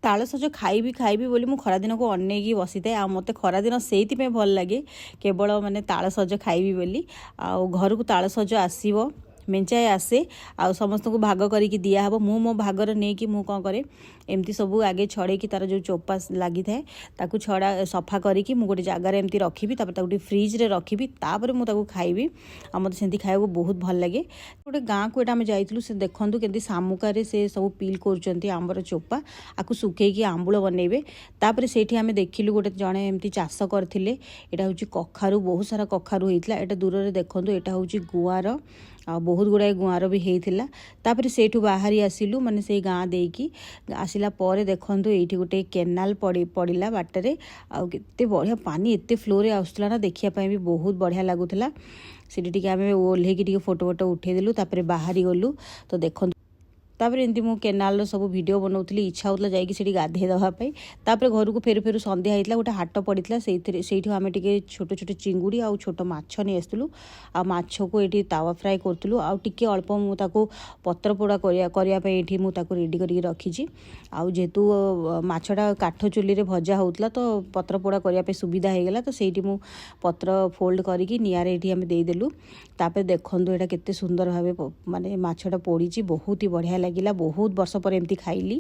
तालसज खाइबी बोली मु खरा दिन को अनेकी बसी थाए। आ मते खरा दिन सेइति पे भल लगे केवल माने तालसज खाइबी बोली। आ घर को तालसज आसीबो मेंचाए आसे आ समस्त को भाग करिकी दिया हबो। मु मो भागर नै कि मु कौन करे एमती सब आगे छड़े कि तार जो चोपा लगी थाए ताकू छड़ा सफा करिकी मु गोटे जगार एमती रखिबी। तापर ताकू फ्रिज रे रखिबी तापर मु ताकू खाइबी। आ मते सेंती खाइबो बहुत भल लगे। गोटे गाँ को एटा हम जाइतलु से देखंतु केंती सामुका रे से सब पील करचंती आंबर चोपा आकु सुकेकी आंबुल बनइबे। तापर सेठी आमे देखिलु गोटे जणे एमती चाष करथिले। एटा होची कखारु बहुत सारा कखारु हेइतला। एटा दूर रे देखंतु एटा होची गुआर आ बहुत गुड़ाए गुआर भी हेइथिला। तापर सेठू बाहरी आसिलु माने से गाँ देकी आसिला परे देखंतु एठी गोटे केनाल पड़िला बाटरे। आ केते बढ़िया पानी एते फ्लो रे आउसला ना देखिया पय भी बहुत बढ़िया लागुथला। सेठी टिके आमे ओल्हे की टिके फोटो उठे देलु तापर बाहरी गलु तो देखंतु। तापर एमती मु केनाल सब वीडियो बनाउथली इच्छा होतला जाइकी सेठी गाधे दवा पई। तापर घर को फेर संध्या हेतला गोटे हाट पड़ितला सेठी आमे टिके छोट छोट चिंगुड़ी आ छोट माछ नै आस्तलु। आ माछ को एठी तावा फ्राई करतलु। आ टिके अल्प मु ताको पत्र पोड़ा करिया पई एठी मु ताको रेडी करिके रखिची। आ जेतु माछटा काठ चुली रे भजा होतला तो पत्र पोड़ा करिया पे सुविधा हे गेला तो सेठी मु पत्र फोल्ड करिकी निया रे एठी आमे देई देलु। तापर देखंतु एटा केते सुंदर भाबे माने माछटा पोड़ीची बहुत ही बढ़िया लागिला। बहुत वर्ष पर एमती खाइली।